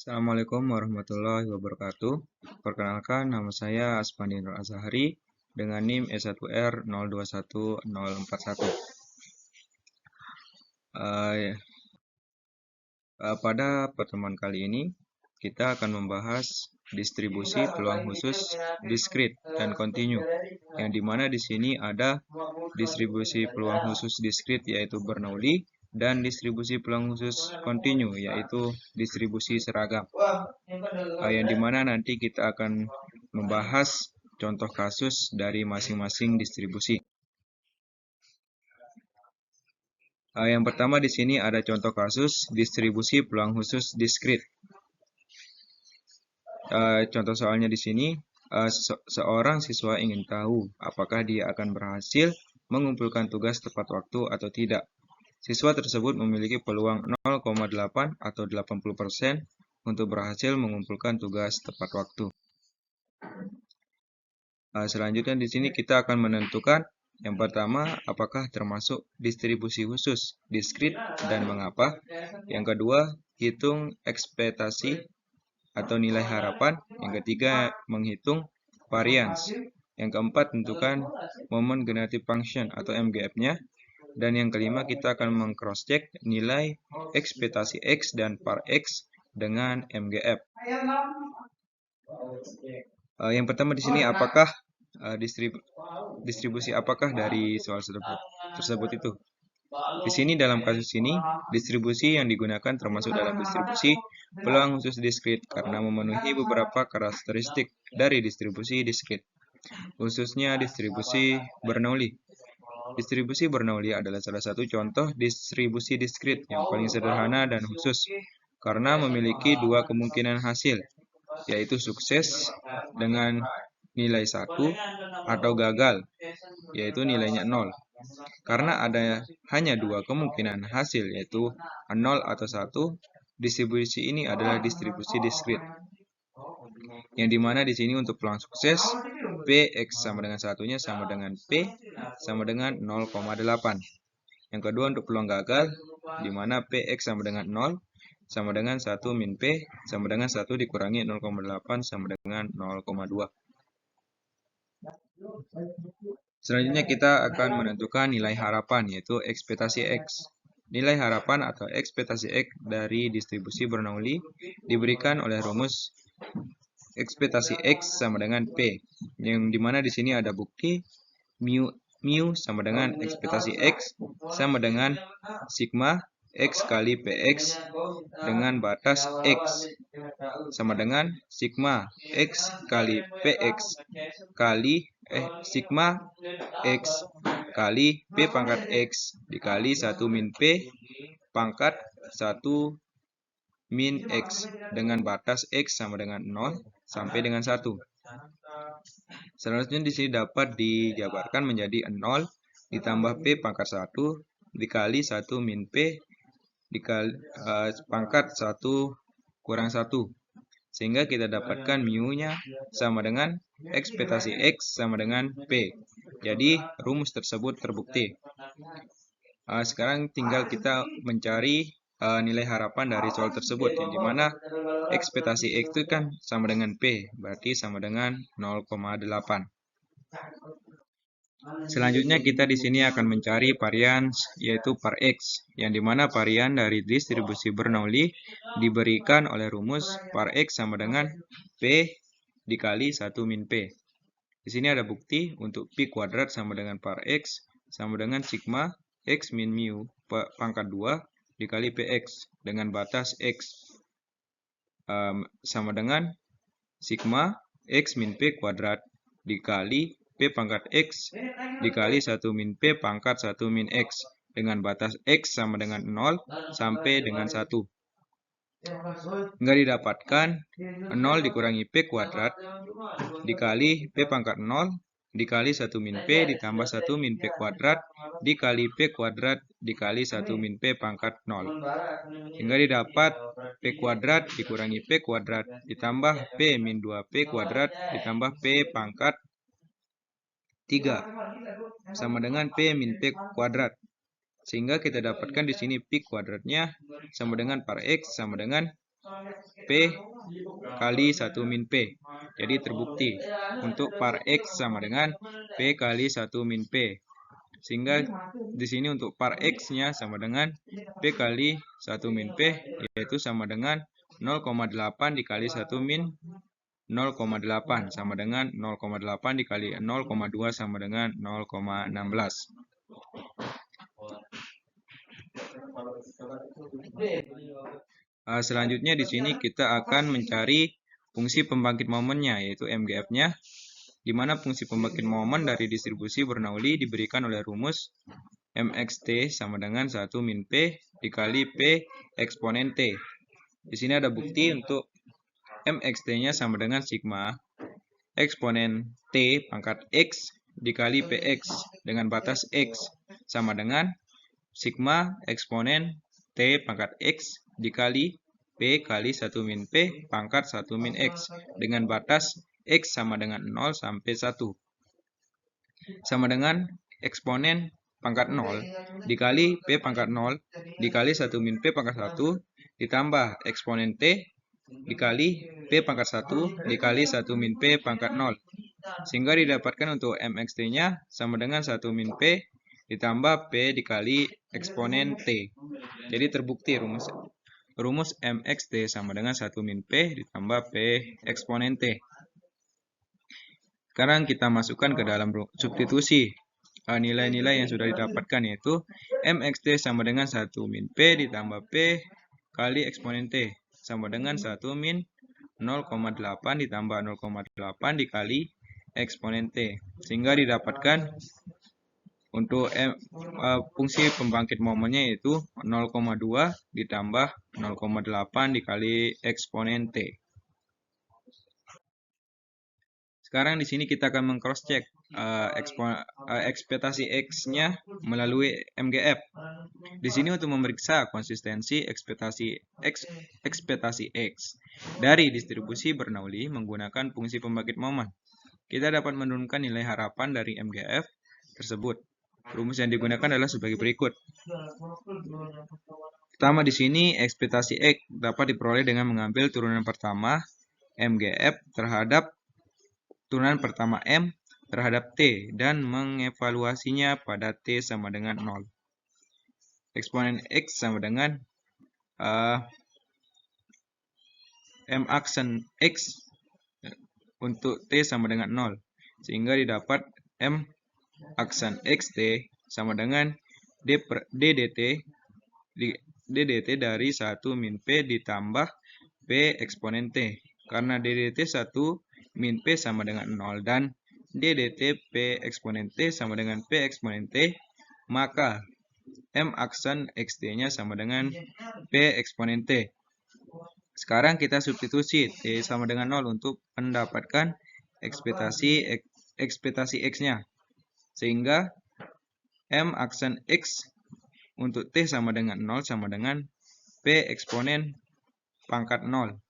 Assalamualaikum warahmatullahi wabarakatuh. Perkenalkan, nama saya Asmani Nur Azhari dengan NIM E1R021041. Pada pertemuan kali ini, kita akan membahas distribusi peluang khusus diskrit dan kontinu, yang dimana di sini ada distribusi peluang khusus diskrit yaitu Bernoulli dan distribusi peluang khusus kontinu yaitu distribusi seragam. Yang dimana nanti kita akan membahas contoh kasus dari masing-masing distribusi. Yang pertama di sini ada contoh kasus distribusi peluang khusus diskrit. Contoh soalnya di sini, seorang siswa ingin tahu apakah dia akan berhasil mengumpulkan tugas tepat waktu atau tidak. Siswa tersebut memiliki peluang 0,8 atau 80% untuk berhasil mengumpulkan tugas tepat waktu. Selanjutnya di sini kita akan menentukan yang pertama apakah termasuk distribusi khusus diskrit dan mengapa. Yang kedua, hitung ekspektasi atau nilai harapan. Yang ketiga, menghitung varians. Yang keempat, tentukan moment generative function atau MGF-nya. Dan yang kelima, kita akan meng-cross-check nilai ekspektasi X dan var X dengan MGF. Yang pertama di sini apakah distribusi apakah dari soal tersebut itu? Di sini dalam kasus ini, distribusi yang digunakan termasuk dalam distribusi peluang khusus diskrit karena memenuhi beberapa karakteristik dari distribusi diskrit, khususnya distribusi Bernoulli. Distribusi Bernoulli adalah salah satu contoh distribusi diskrit yang paling sederhana dan khusus karena memiliki dua kemungkinan hasil, yaitu sukses dengan nilai 1 atau gagal, yaitu nilainya 0. Karena ada hanya dua kemungkinan hasil, yaitu 0 atau 1, distribusi ini adalah distribusi diskrit. Yang dimana di sini untuk peluang sukses, Px sama dengan 1-nya sama dengan P sama dengan 0,8. Yang kedua untuk peluang gagal, di mana Px sama dengan 0 sama dengan 1 min P sama dengan 1 dikurangi 0,8 sama dengan 0,2. Selanjutnya kita akan menentukan nilai harapan yaitu ekspektasi X. Nilai harapan atau ekspektasi X dari distribusi Bernoulli diberikan oleh rumus ekspektasi X sama dengan P, yang dimana di sini ada bukti mu sama dengan ekspektasi X sama dengan sigma X kali Px dengan batas X sama dengan sigma X kali Px kali sigma X kali P pangkat X dikali 1 min P pangkat 1 min X dengan batas X sama dengan 0 sampai dengan 1. Selanjutnya di sini dapat dijabarkan menjadi 0 ditambah P pangkat 1 dikali 1 min P dikali pangkat 1 kurang 1. Sehingga kita dapatkan mu-nya sama dengan ekspektasi X sama dengan P. Jadi rumus tersebut terbukti. Sekarang tinggal kita mencari nilai harapan dari soal tersebut, yang dimana ekspektasi X itu kan sama dengan P, berarti sama dengan 0,8. Selanjutnya kita di sini akan mencari varians yaitu var X, yang dimana varian dari distribusi Bernoulli diberikan oleh rumus var X sama dengan P dikali 1 min P. Di sini ada bukti untuk P kuadrat sama dengan var X sama dengan sigma X min mu pangkat 2 dikali Px dengan batas X sama dengan sigma X min P kuadrat dikali P pangkat X dikali 1 min P pangkat 1 min X dengan batas X sama dengan 0 sampai dengan 1. Enggak didapatkan 0 dikurangi P kuadrat dikali P pangkat 0 dikali 1 min P ditambah 1 min P kuadrat dikali P kuadrat dikali 1 min P pangkat 0. Sehingga didapat P kuadrat dikurangi P kuadrat ditambah P min 2P kuadrat ditambah P pangkat 3 sama dengan P min P kuadrat. Sehingga kita dapatkan di sini P kuadratnya sama dengan var X sama dengan P kali 1 min P. Jadi terbukti untuk par X sama dengan P kali 1 min P. Sehingga di sini untuk par X-nya sama dengan P kali 1 min P, yaitu sama dengan 0,8 dikali 1 min 0,8 sama dengan 0,8 dikali 0,2 sama dengan 0,16. Selanjutnya di sini kita akan mencari fungsi pembangkit momennya, yaitu MGF-nya, di mana fungsi pembangkit momen dari distribusi Bernoulli diberikan oleh rumus MXT sama dengan 1 min P dikali P eksponen T. Di sini ada bukti untuk MXT-nya sama dengan sigma eksponen T pangkat X dikali PX dengan batas X sama dengan sigma eksponen T pangkat X dikali P kali 1 min P pangkat 1 min X dengan batas X sama dengan 0 sampai 1. Sama dengan eksponen pangkat 0 dikali P pangkat 0 dikali 1 min P pangkat 1 ditambah eksponen T dikali P pangkat 1 dikali 1 min P pangkat 0. Sehingga didapatkan untuk MXT-nya sama dengan 1 min P ditambah P dikali eksponen T. Jadi terbukti rumus MXT sama dengan 1 min P ditambah P eksponen T. Sekarang kita masukkan ke dalam substitusi nilai-nilai yang sudah didapatkan, yaitu MXT sama dengan 1 min P ditambah P kali eksponen T sama dengan 1 min 0,8 ditambah 0,8 dikali eksponen T. Sehingga didapatkan untuk fungsi pembangkit momennya yaitu 0,2 ditambah 0,8 dikali eksponen T. Sekarang di sini kita akan meng-cross-check ekspektasi X-nya melalui MGF. Di sini untuk memeriksa konsistensi ekspektasi X dari distribusi Bernoulli menggunakan fungsi pembangkit momen. Kita dapat menurunkan nilai harapan dari MGF tersebut. Rumus yang digunakan adalah sebagai berikut. Pertama di sini ekspektasi X dapat diperoleh dengan mengambil turunan pertama MGF terhadap turunan pertama M terhadap T dan mengevaluasinya pada T sama dengan 0. Eksponen X sama dengan M aksen X untuk T sama dengan 0. Sehingga didapat M aksen XT sama dengan DDT dari 1 min P ditambah P eksponen T. Karena DDT 1 min P sama dengan 0 dan DDT P eksponen T sama dengan P eksponen T, maka M aksen XT-nya sama dengan P eksponen T. Sekarang kita substitusi T sama dengan 0 untuk mendapatkan ekspektasi X-nya. Sehingga M aksen X untuk T sama dengan 0 sama dengan P eksponen pangkat 0.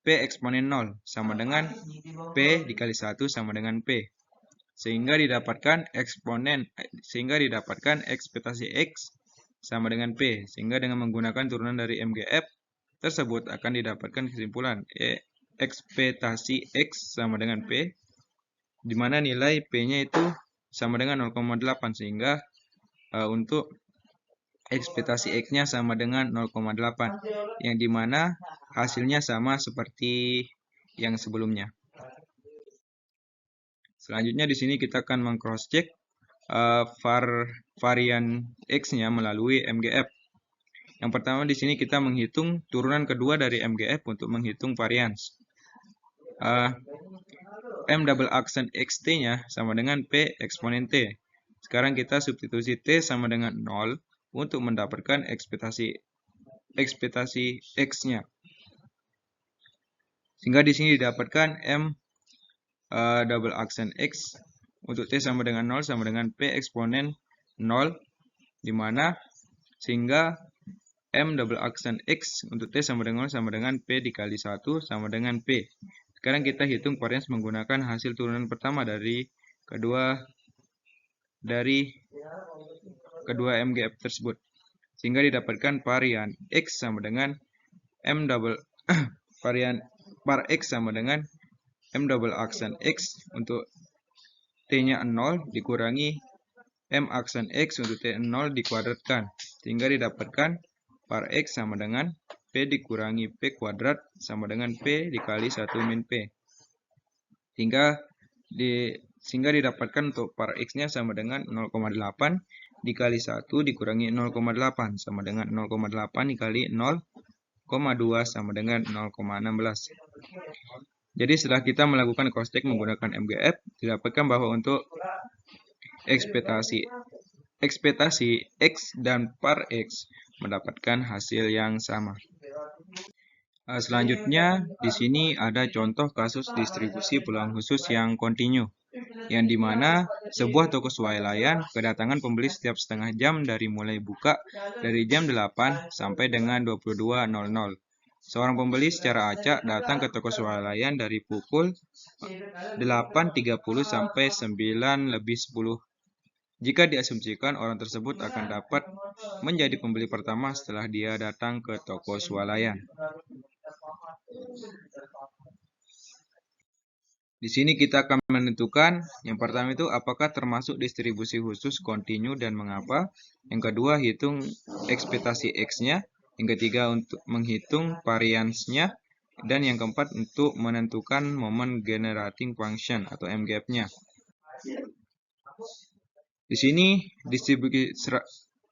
P eksponen 0 sama dengan P dikali 1 sama dengan P. Sehingga didapatkan ekspektasi X sama dengan P. Sehingga dengan menggunakan turunan dari MGF tersebut akan didapatkan kesimpulan ekspektasi X sama dengan P, di mana nilai P-nya itu sama dengan 0,8, sehingga untuk ekspektasi X-nya sama dengan 0,8, yang dimana hasilnya sama seperti yang sebelumnya. Selanjutnya di sini kita akan meng-cross-check varian X-nya melalui MGF. Yang pertama di sini kita menghitung turunan kedua dari MGF untuk menghitung varians. M double aksen XT-nya sama dengan P eksponen T. Sekarang kita substitusi T sama dengan 0 untuk mendapatkan ekspektasi X-nya. Sehingga di sini didapatkan M double aksen X untuk T sama dengan 0 sama dengan P eksponen 0, di mana sehingga M double aksen X untuk T sama dengan 0 sama dengan P dikali 1 sama dengan P. Sekarang kita hitung varians menggunakan hasil turunan pertama dari kedua MGF tersebut. Sehingga didapatkan varian X sama dengan M double varian par X sama dengan M double aksen X untuk T-nya 0 dikurangi M aksen X untuk T0 dikuadratkan, sehingga didapatkan par X sama dengan P dikurangi P kuadrat sama dengan P dikali 1 min P. Sehingga didapatkan untuk par X-nya sama dengan 0,8 dikali 1 dikurangi 0,8 sama dengan 0,8 dikali 0,2 sama dengan 0,16. Jadi setelah kita melakukan cross check menggunakan MGF, didapatkan bahwa untuk ekspektasi X dan par X mendapatkan hasil yang sama. Selanjutnya, di sini ada contoh kasus distribusi peluang khusus yang kontinu, yang dimana sebuah toko swalayan kedatangan pembeli setiap setengah jam dari mulai buka dari jam 8 sampai dengan 22.00. Seorang pembeli secara acak datang ke toko swalayan dari pukul 8.30 sampai 9:10. Jika diasumsikan orang tersebut akan dapat menjadi pembeli pertama setelah dia datang ke toko swalayan. Di sini kita akan menentukan yang pertama itu apakah termasuk distribusi khusus kontinu dan mengapa. Yang kedua, hitung ekspektasi X-nya. Yang ketiga, untuk menghitung variansnya. Dan yang keempat, untuk menentukan moment generating function atau MGF-nya. Di sini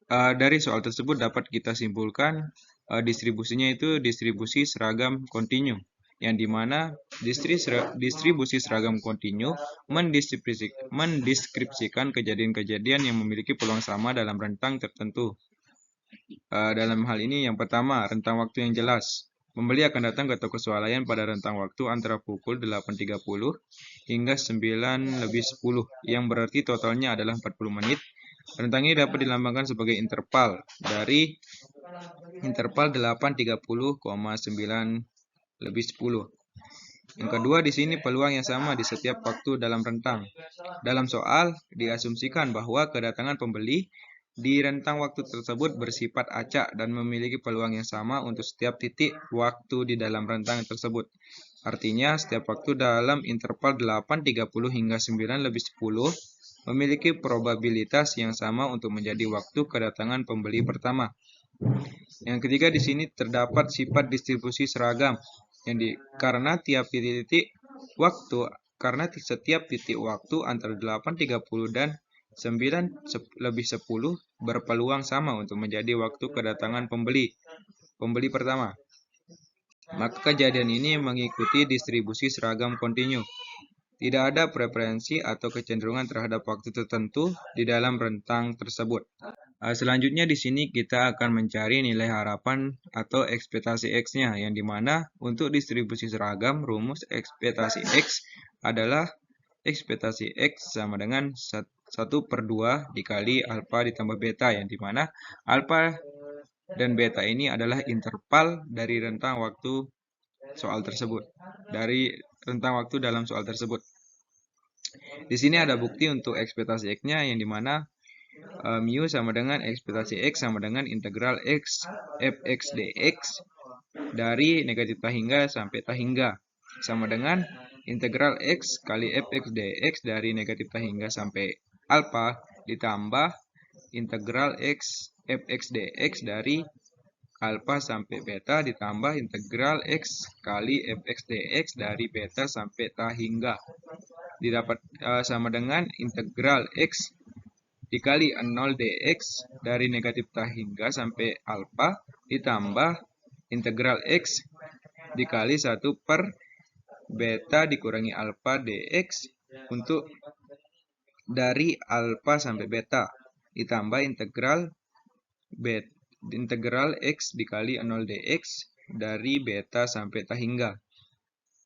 dari soal tersebut dapat kita simpulkan distribusinya itu distribusi seragam kontinu, yang dimana distribusi seragam kontinu mendeskripsikan kejadian-kejadian yang memiliki peluang sama dalam rentang tertentu. Dalam hal ini yang pertama, rentang waktu yang jelas. Pembeli akan datang ke toko swalayan pada rentang waktu antara pukul 8.30 hingga 9:10, yang berarti totalnya adalah 40 menit. Rentang ini dapat dilambangkan sebagai interval dari interval 8.30,9:10. Yang kedua, di sini peluang yang sama di setiap waktu dalam rentang. Dalam soal, diasumsikan bahwa kedatangan pembeli di rentang waktu tersebut bersifat acak dan memiliki peluang yang sama untuk setiap titik waktu di dalam rentang tersebut. Artinya, setiap waktu dalam interval 8.30 hingga 9:10 memiliki probabilitas yang sama untuk menjadi waktu kedatangan pembeli pertama. Yang ketiga, di sini terdapat sifat distribusi seragam karena setiap titik waktu antara 8.30 dan 9:10 berpeluang sama untuk menjadi waktu kedatangan pembeli pertama. Maka kejadian ini mengikuti distribusi seragam kontinu. Tidak ada preferensi atau kecenderungan terhadap waktu tertentu di dalam rentang tersebut. Selanjutnya di sini kita akan mencari nilai harapan atau ekspektasi X-nya, yang dimana untuk distribusi seragam rumus ekspektasi X adalah ekspektasi X sama dengan 1/2 dikali alfa ditambah beta, yang dimana alfa dan beta ini adalah interval dari rentang waktu dalam soal tersebut. Di sini ada bukti untuk ekspektasi X-nya, yang dimana mu sama dengan ekspektasi X sama dengan integral X fx dx dari negatif tahingga sampai tahingga sama dengan integral X kali fx dx dari negatif tahingga sampai alfa ditambah integral X fx dx dari alfa sampai beta ditambah integral X kali fx dx dari beta sampai tahingga didapat sama dengan integral X dikali 0 dx dari negatif tahingga sampai alfa ditambah integral X dikali 1 per beta dikurangi alfa dx untuk dari alfa sampai beta ditambah integral X dikali 0 dx dari beta sampai tahingga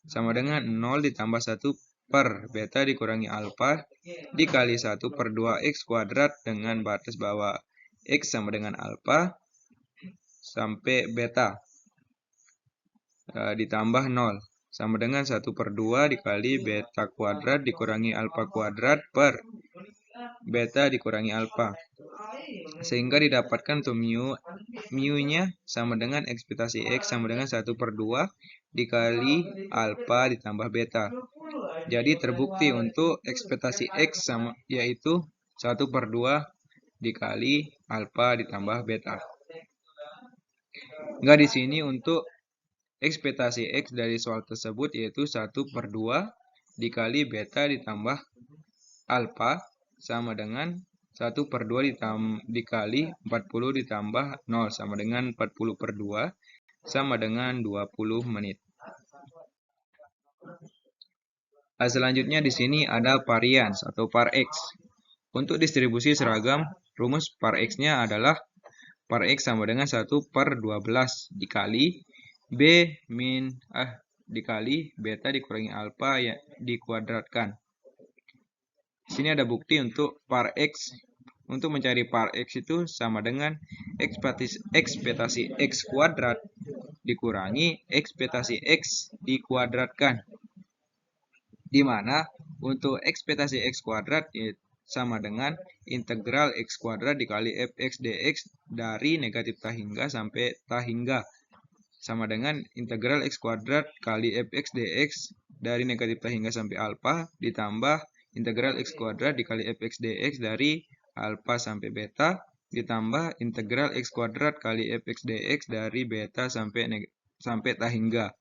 sama dengan 0 ditambah 1 per beta dikurangi alfa dikali 1/2x kuadrat dengan batas bawah x sama dengan alfa sampai beta ditambah 0 sama dengan 1/2 dikali beta kuadrat dikurangi alfa kuadrat per beta dikurangi alfa, sehingga didapatkan untuk mu mu-nya sama dengan ekspektasi X sama dengan 1/2 dikali alfa ditambah beta. Jadi terbukti untuk ekspektasi X sama yaitu 1/2 dikali alfa ditambah beta. Enggak, di sini untuk ekspektasi X dari soal tersebut yaitu 1/2 dikali beta ditambah alfa sama dengan 1/2 dikali 40 ditambah 0 sama dengan 40/2 sama dengan 20 menit. Nah, selanjutnya di sini ada varians atau par X. Untuk distribusi seragam, rumus par X-nya adalah par X sama dengan 1/12 dikali dikali beta dikurangi alfa ya dikuadratkan. Di sini ada bukti untuk par X. Untuk mencari par X itu sama dengan ekspektasi X kuadrat dikurangi ekspektasi X dikuadratkan. Di mana untuk ekspektasi X kuadrat sama dengan integral X kuadrat dikali fx dx dari negatif ta hingga sampai ta hingga. Sama dengan integral X kuadrat kali fx dx dari negatif ta hingga sampai alfa ditambah integral X kuadrat dikali fx dx dari alfa sampai beta ditambah integral X kuadrat kali fx dx dari beta sampai ta hingga.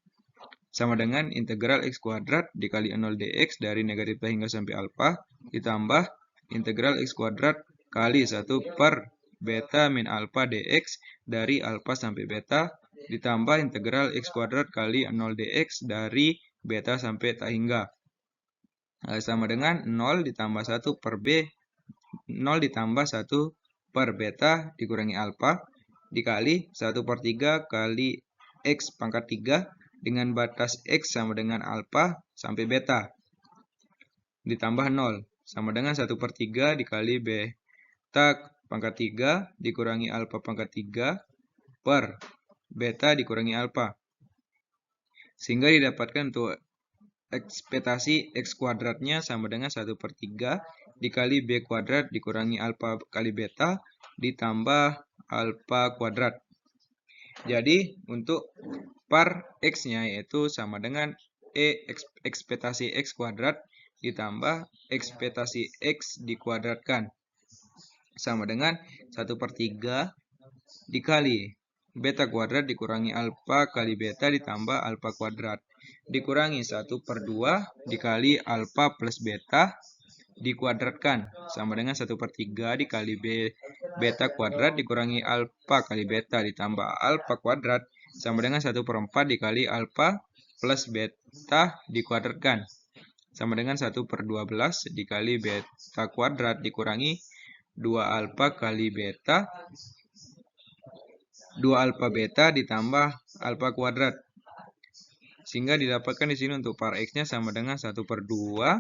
Sama dengan integral X kuadrat dikali 0 dx dari negatif ta hingga sampai alfa ditambah integral X kuadrat kali 1 per beta min alfa dx dari alfa sampai beta ditambah integral X kuadrat kali 0 dx dari beta sampai ta hingga. Sama dengan 0 ditambah 1 per B 0 ditambah 1 per beta dikurangi alfa dikali 1/3 kali X pangkat 3 dengan batas X sama dengan alfa sampai beta ditambah 0 sama dengan 1/3 dikali beta pangkat 3 dikurangi alfa pangkat 3 per beta dikurangi alfa. Sehingga didapatkan untuk ekspektasi X kuadratnya sama dengan 1/3 dikali B kuadrat dikurangi alfa kali beta ditambah alfa kuadrat. Jadi untuk par X-nya yaitu sama dengan ekspektasi X kuadrat ditambah ekspektasi X dikuadratkan. Sama dengan 1/3 dikali beta kuadrat dikurangi alfa kali beta ditambah alfa kuadrat dikurangi 1/2 dikali alfa plus beta dikuadratkan sama dengan 1/3 dikali beta kuadrat dikurangi alfa kali beta ditambah alfa kuadrat sama dengan 1/4 dikali alfa plus beta dikuadratkan sama dengan 1/12 dikali beta kuadrat dikurangi 2 alfa kali beta 2 alfa beta ditambah alfa kuadrat. Sehingga didapatkan di sini untuk par X-nya sama dengan 1/2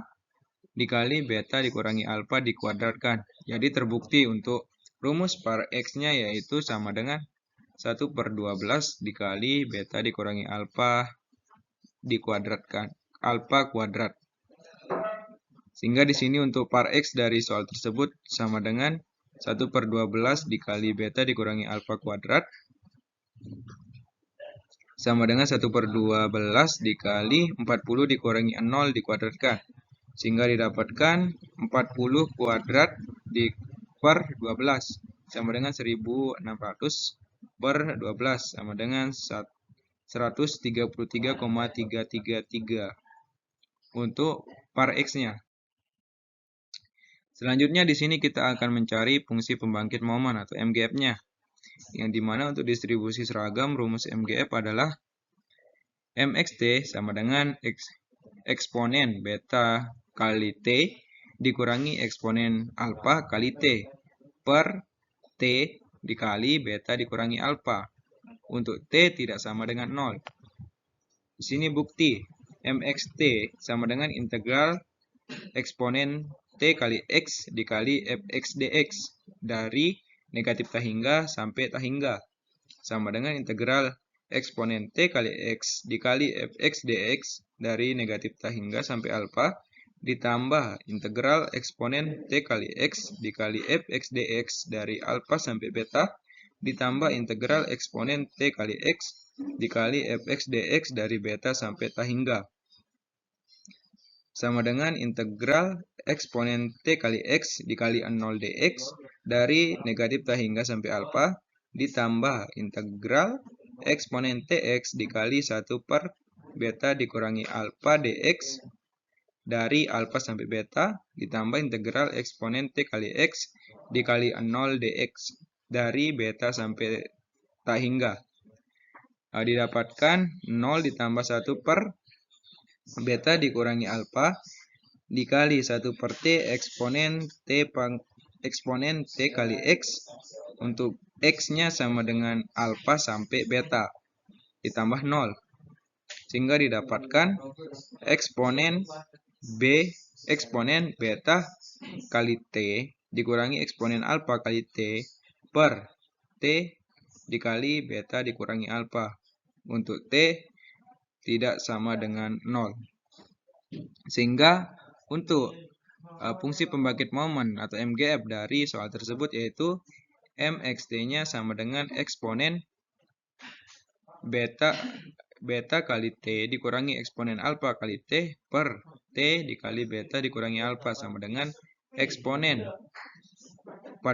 dikali beta dikurangi alfa dikuadratkan. Jadi terbukti untuk rumus par X-nya yaitu sama dengan 1/12 dikali beta dikurangi alfa dikuadratkan alfa kuadrat. Sehingga di sini untuk par X dari soal tersebut sama dengan 1/12 dikali beta dikurangi alfa kuadrat sama dengan 1/12 dikali 40 dikurangi 0 dikuadratkan. Sehingga didapatkan 40 kuadrat per 12 sama dengan 1600 per 12 sama dengan 133,333 untuk par X-nya. Selanjutnya di sini kita akan mencari fungsi pembangkit momen atau MGF-nya. Yang dimana untuk distribusi seragam rumus MGF adalah MXT sama dengan eksponen beta kali T dikurangi eksponen alfa kali T per T dikali beta dikurangi alfa. Untuk T tidak sama dengan 0. Di sini bukti MXT sama dengan integral eksponen T kali X dikali fx dx dari negatif ta hingga sampai ta hingga sama dengan integral eksponen T kali X dikali fx dx dari negatif ta hingga sampai alfa ditambah integral eksponen T kali X dikali fx dx dari alfa sampai beta ditambah integral eksponen T kali X dikali fx dx dari beta sampai ta hingga. Sama dengan integral eksponen T kali X dikali 0 dx dari negatif ta hingga sampai alfa ditambah integral eksponen Tx dikali 1 per beta dikurangi alfa dx dari alfa sampai beta ditambah integral eksponen T kali X dikali 0 dx dari beta sampai ta hingga. Didapatkan 0 ditambah 1 per beta dikurangi alfa dikali 1 per T eksponen T kali X untuk X-nya sama dengan alfa sampai beta ditambah 0. Sehingga didapatkan eksponen beta kali T dikurangi eksponen alfa kali T per T dikali beta dikurangi alfa untuk T tidak sama dengan 0. Sehingga untuk fungsi pembangkit momen atau MGF dari soal tersebut yaitu MXT-nya sama dengan eksponen beta kali T dikurangi eksponen alfa kali T per T dikali beta dikurangi alfa sama dengan eksponen 40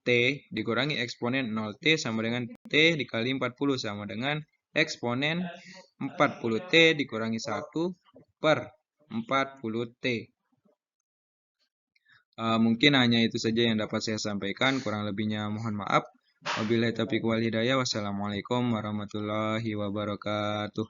T dikurangi eksponen 0T sama dengan T dikali 40 sama dengan eksponen 40 T dikurangi 1 per 40 T. Mungkin hanya itu saja yang dapat saya sampaikan, kurang lebihnya mohon maaf. Wabillahi taufiq wal hidayah. Wassalamualaikum warahmatullahi wabarakatuh.